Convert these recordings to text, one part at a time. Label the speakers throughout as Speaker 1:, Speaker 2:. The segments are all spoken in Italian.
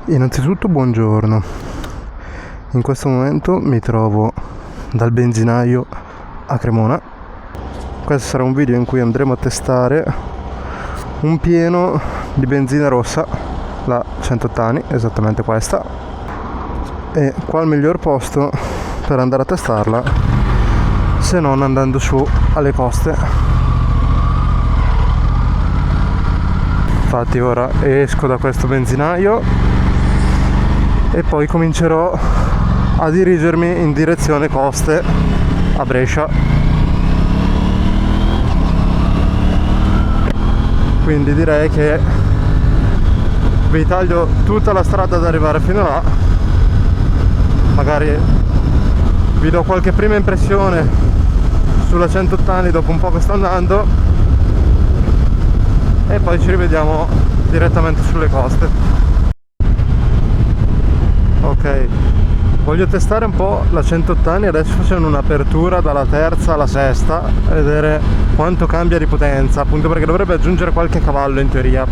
Speaker 1: Innanzitutto buongiorno, in questo momento mi trovo dal benzinaio a Cremona. Questo sarà un video in cui andremo a testare un pieno di benzina rossa, la 100 ottani, esattamente questa. E qual miglior posto per andare a testarla se non andando su alle coste. Infatti ora esco da questo benzinaio e poi comincerò a dirigermi in direzione coste a Brescia. Quindi direi che vi taglio tutta la strada ad arrivare fino là, magari vi do qualche prima impressione sulla 100 ottani dopo un po' che sto andando e poi ci rivediamo direttamente sulle coste. Ok, voglio testare un po' la 100 ottani, adesso facendo un'apertura dalla terza alla sesta a vedere quanto cambia di potenza, appunto perché dovrebbe aggiungere qualche cavallo in teoria.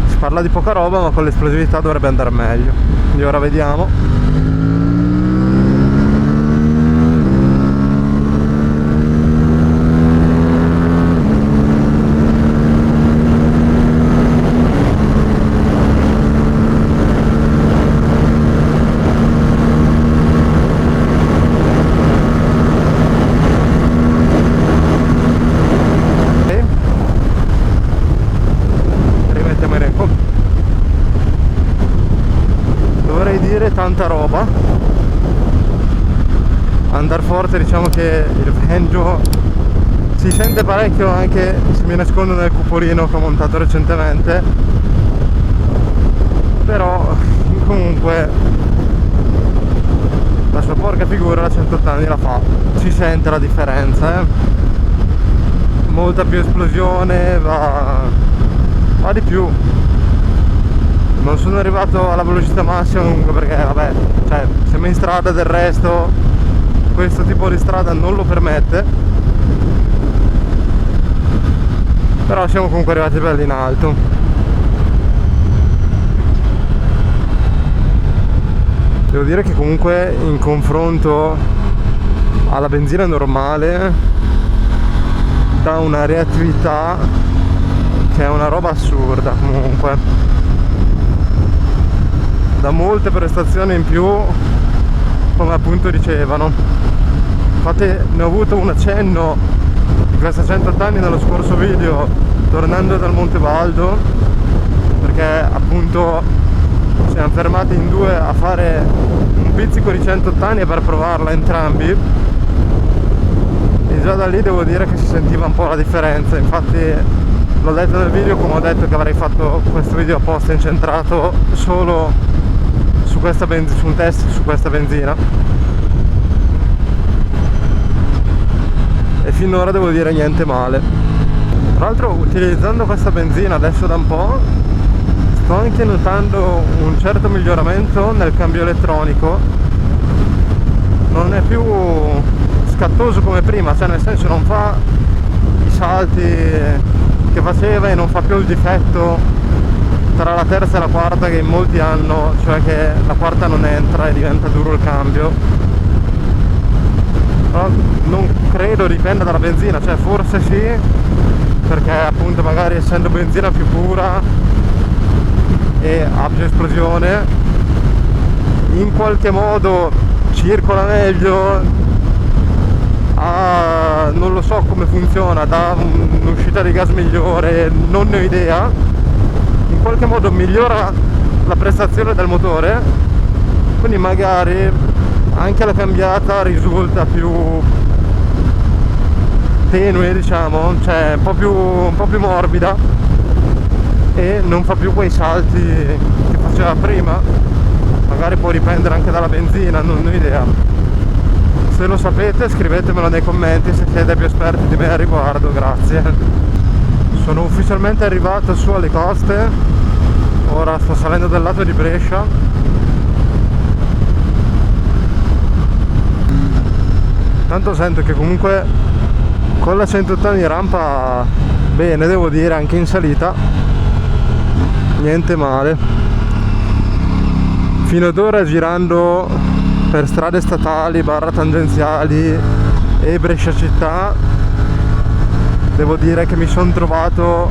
Speaker 1: Si parla di poca roba, ma con l'esplosività dovrebbe andare meglio, quindi ora vediamo. Dovrei dire tanta roba, andar forte, diciamo che il vento si sente parecchio anche se mi nascondo nel cupolino che ho montato recentemente, però comunque la sua porca figura la 180 anni la fa, si sente la differenza, molta più esplosione, va di più. Non sono arrivato alla velocità massima comunque perché vabbè, cioè siamo in strada, del resto questo tipo di strada non lo permette, però siamo comunque arrivati belli in alto. Devo dire che comunque in confronto alla benzina normale dà una reattività che è una roba assurda, comunque da molte prestazioni in più, come appunto dicevano. Infatti ne ho avuto un accenno di questa 100 ottani nello scorso video tornando dal Monte Baldo, perché appunto ci siamo fermati in due a fare un pizzico di 100 ottani per provarla entrambi, e già da lì devo dire che si sentiva un po' la differenza. Infatti l'ho detto nel video, come ho detto che avrei fatto questo video apposta incentrato solo su un test su questa benzina, e finora devo dire niente male. Tra l'altro utilizzando questa benzina adesso da un po' sto anche notando un certo miglioramento nel cambio elettronico, non è più scattoso come prima, cioè nel senso non fa i salti che faceva e non fa più il difetto tra la terza e la quarta che in molti hanno, cioè che la quarta non entra e diventa duro il cambio. Però non credo dipenda dalla benzina, cioè forse sì, perché appunto magari essendo benzina più pura e ha più esplosione in qualche modo circola meglio, non lo so come funziona, dà un'uscita di gas migliore, non ne ho idea. In qualche modo migliora la prestazione del motore, quindi magari anche la cambiata risulta più tenue, diciamo, cioè un po' più morbida e non fa più quei salti che faceva prima. Magari può dipendere anche dalla benzina, non ho idea. Se lo sapete scrivetemelo nei commenti se siete più esperti di me a riguardo, grazie. Sono ufficialmente arrivato su alle coste, ora sto salendo dal lato di Brescia. Tanto sento che comunque con la 180 in rampa bene, devo dire, anche in salita niente male. fino ad ora girando per strade statali barra tangenziali e Brescia città, devo dire che mi sono trovato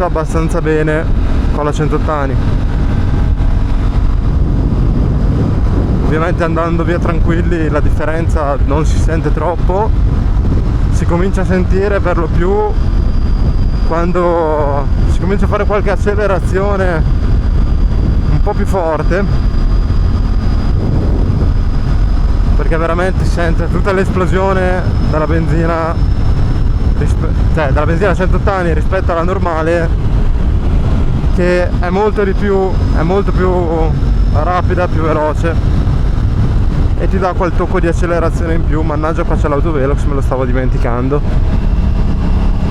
Speaker 1: abbastanza bene con la 108 anni. Ovviamente andando via tranquilli la differenza non si sente troppo, si comincia a sentire per lo più quando si comincia a fare qualche accelerazione un po' più forte, perché veramente si sente tutta l'esplosione dalla benzina, dalla benzina a 108 anni rispetto alla normale, che è molto più rapida, più veloce, e ti dà quel tocco di accelerazione in più. Mannaggia, qua c'è l'autovelox, me lo stavo dimenticando.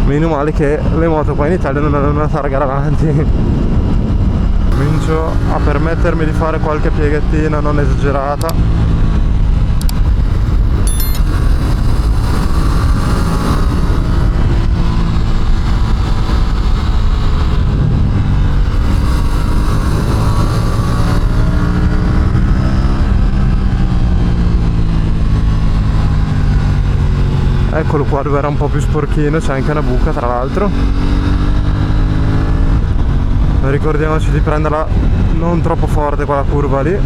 Speaker 1: Meno male che le moto qua in Italia non hanno una targa davanti. Comincio a permettermi di fare qualche pieghettina non esagerata. Eccolo qua dove era un po' più sporchino, c'è anche una buca tra l'altro. Ricordiamoci di prenderla non troppo forte quella curva lì.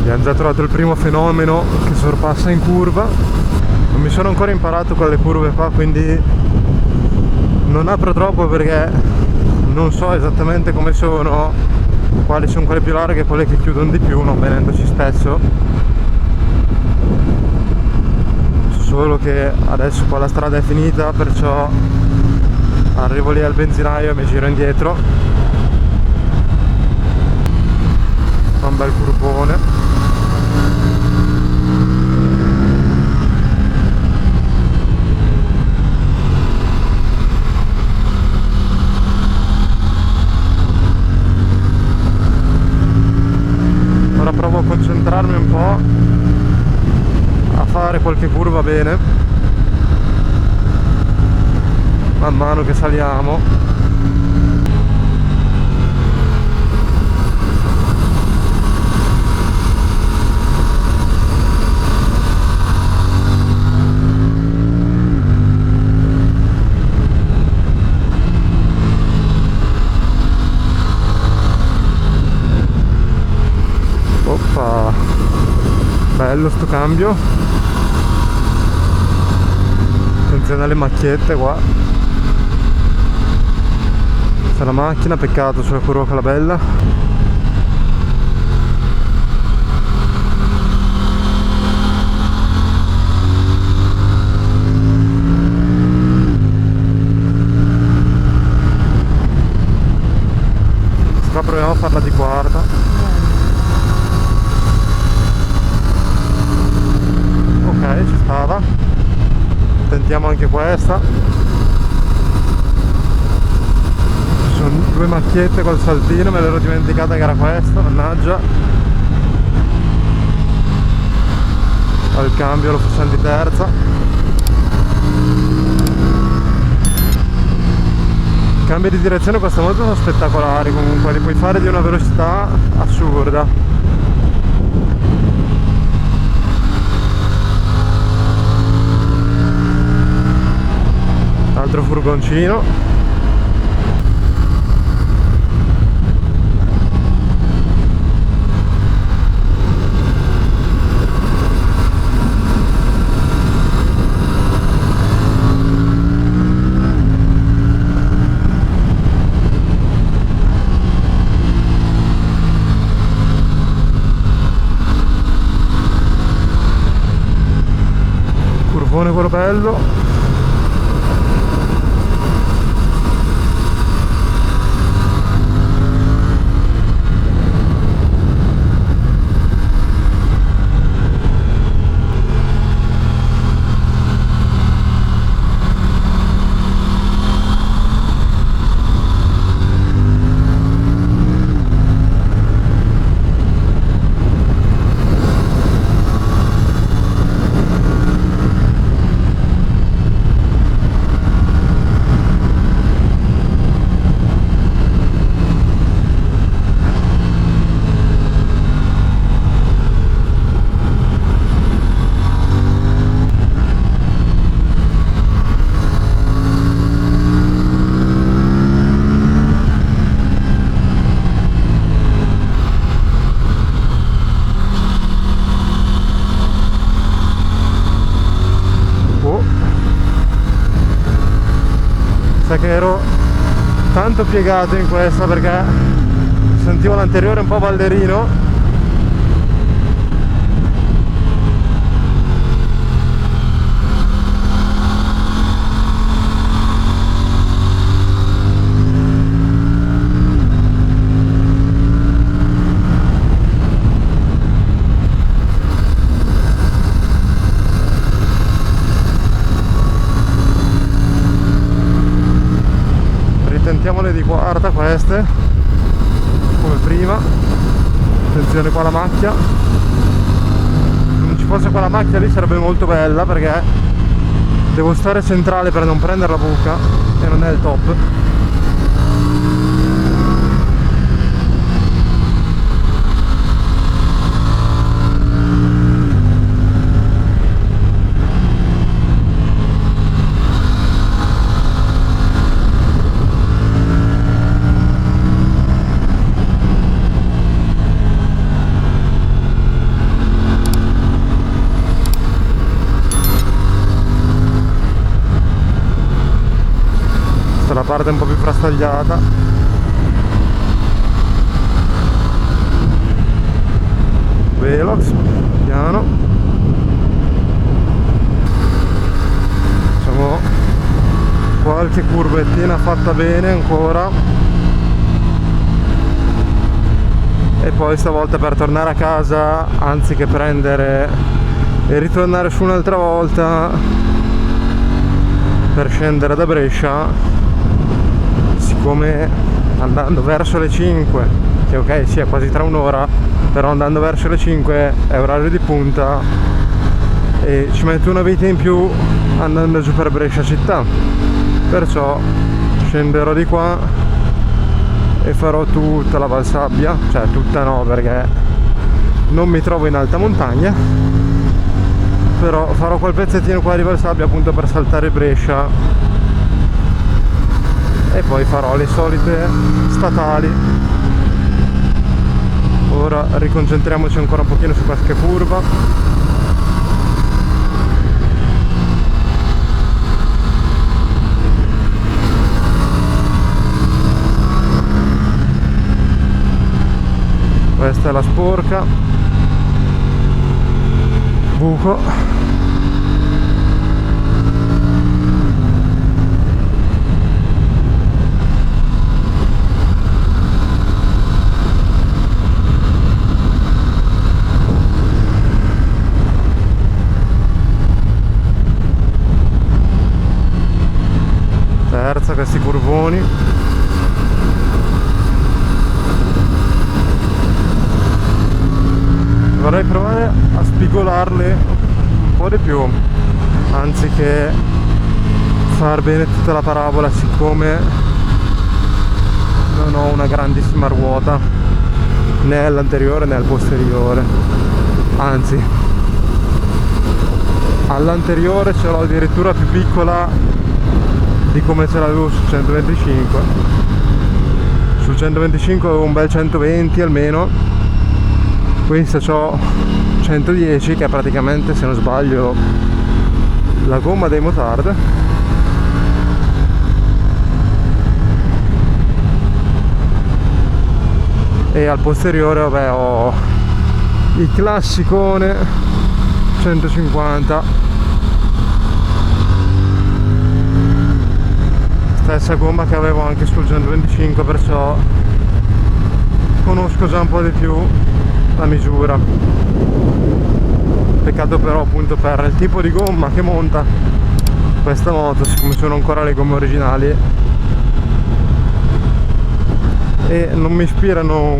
Speaker 1: Abbiamo già trovato il primo fenomeno che sorpassa in curva. Non mi sono ancora imparato con le curve qua, quindi non apro troppo perché non so esattamente come sono, quali sono quelle più larghe e quelle che chiudono di più, non venendoci spesso. Solo che adesso qua la strada è finita, perciò arrivo lì al benzinaio e mi giro indietro. Fa un bel curvone. Ora provo a concentrarmi un po' a fare qualche curva bene man mano che saliamo. Oppa, bello sto cambio. Attenzione alle macchiette qua. C'è la macchina, peccato sulla curva con la bella. Qua proviamo a farla di quarta. Ok, ci stava. Tentiamo anche questa. Ci sono due macchiette col saltino, me l'ero dimenticata che era questa, mannaggia. Al cambio lo facciamo di terza. I cambi di direzione questa moto sono spettacolari comunque, li puoi fare di una velocità assurda. Altro furgoncino. Curvone quello bello. che ero tanto piegato in questa perché sentivo l'anteriore un po' ballerino. Tentiamole di quarta queste, come prima. Attenzione qua la macchia. Se non ci fosse quella macchia lì sarebbe molto bella perché devo stare centrale per non prendere la buca e non è il top. La parte un po' più frastagliata. Velox, piano. Facciamo qualche curvettina fatta bene ancora. E poi stavolta per tornare a casa, anziché prendere e ritornare su un'altra volta per scendere da Brescia, siccome andando verso le 5, che ok sì è quasi tra un'ora, però andando verso le 5 è orario di punta e ci metto una vita in più andando giù per Brescia città, perciò scenderò di qua e farò tutta la Valsabbia, cioè tutta no perché non mi trovo in alta montagna, però farò quel pezzettino qua di Valsabbia appunto per saltare Brescia e poi farò le solite statali. Ora riconcentriamoci ancora un pochino su qualche curva. Questa è la sporca, buco. Terza, questi curvoni. Vorrei provare a spigolarle un po' di più anziché far bene tutta la parabola, siccome non ho una grandissima ruota né all'anteriore né al posteriore, anzi all'anteriore ce l'ho addirittura più piccola di come ce l'avevo sul 125. Sul 125 avevo un bel 120 almeno, questa c'ho 110 che è praticamente, se non sbaglio, la gomma dei motard. E al posteriore vabbè ho il classicone 150, stessa gomma che avevo anche sul 125, perciò conosco già un po' di più la misura. Peccato però appunto per il tipo di gomma che monta questa moto, siccome sono ancora le gomme originali e non mi ispirano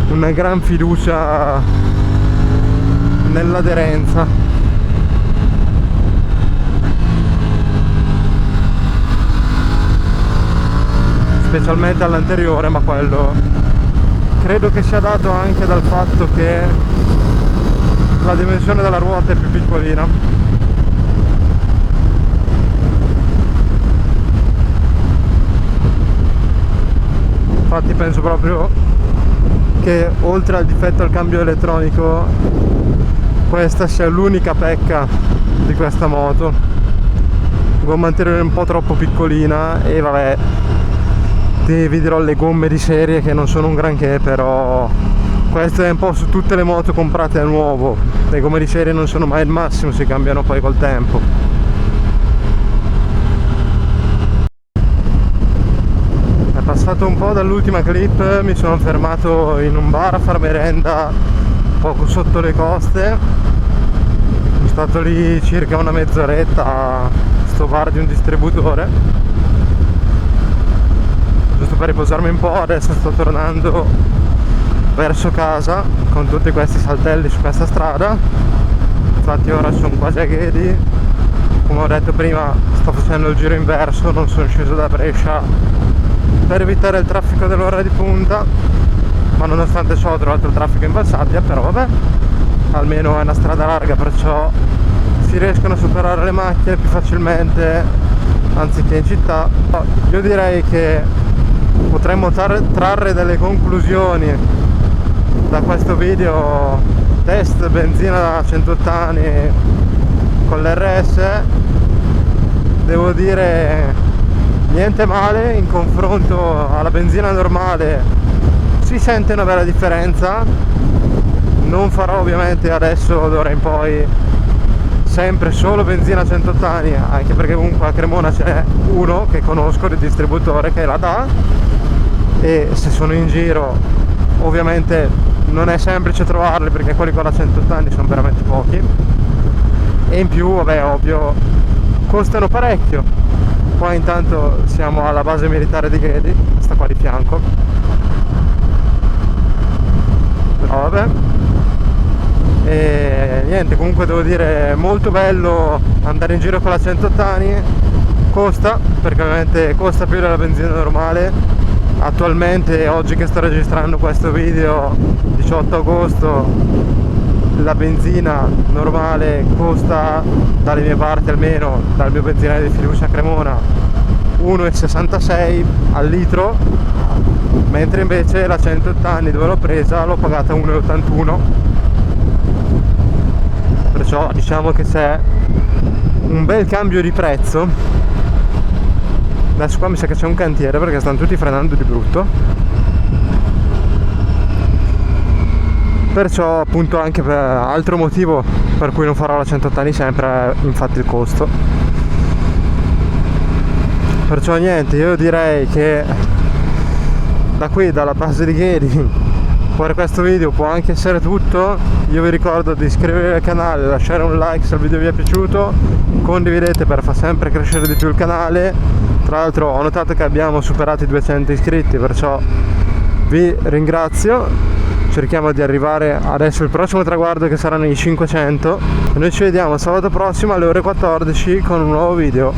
Speaker 1: una gran fiducia nell'aderenza. Specialmente all'anteriore, ma quello credo che sia dato anche dal fatto che la dimensione della ruota è più piccolina. Infatti penso proprio che oltre al difetto al cambio elettronico questa sia l'unica pecca di questa moto. gomma anteriore un po' troppo piccolina, e vabbè, vi dirò le gomme di serie che non sono un granché, però questo è un po' su tutte le moto comprate a nuovo, le gomme di serie non sono mai il massimo, si cambiano poi col tempo. È passato un po' dall'ultima clip, mi sono fermato in un bar a far merenda poco sotto le coste, sono stato lì circa una mezz'oretta a sto bar di un distributore, giusto per riposarmi un po'. Adesso sto tornando verso casa con tutti questi saltelli su questa strada, infatti ora sono quasi a Ghedi. Come ho detto prima, sto facendo il giro inverso, non sono sceso da Brescia per evitare il traffico dell'ora di punta, ma nonostante ciò ho trovato il traffico in Valsabbia, però vabbè, almeno è una strada larga, perciò si riescono a superare le macchine più facilmente anziché in città. Io direi che potremmo trarre delle conclusioni da questo video test benzina 180 anni con l'RS. Devo dire niente male, in confronto alla benzina normale si sente una bella differenza. Non farò ovviamente adesso d'ora in poi sempre solo benzina 180 anni, anche perché comunque a Cremona c'è uno che conosco, il distributore, che la dà, e se sono in giro ovviamente non è semplice trovarli perché quelli con la 180 anni sono veramente pochi, e in più vabbè, ovvio, costano parecchio. Qua intanto siamo alla base militare di Ghedi, sta qua di fianco, però vabbè. E niente, comunque devo dire molto bello andare in giro con la 180 anni. Costa, perché ovviamente costa più della benzina normale. Attualmente, oggi che sto registrando questo video, 18 agosto, la benzina normale costa, dalle mie parti almeno, dal mio benzinaio di fiducia a Cremona, 1,66 al litro, mentre invece la 180 anni dove l'ho presa l'ho pagata 1,81. Perciò diciamo che c'è un bel cambio di prezzo. Adesso qua mi sa che c'è un cantiere perché stanno tutti frenando di brutto, perciò appunto anche per altro motivo per cui non farò la 180 anni sempre è infatti il costo. Perciò niente, io direi che da qui, dalla base di Ghedi, per questo video può anche essere tutto. Io vi ricordo di iscrivervi al canale, lasciare un like se il video vi è piaciuto, condividete per far sempre crescere di più il canale. Tra l'altro ho notato che abbiamo superato i 200 iscritti, perciò vi ringrazio. Cerchiamo di arrivare adesso al prossimo traguardo, che saranno i 500, e noi ci vediamo sabato prossimo alle ore 14 con un nuovo video.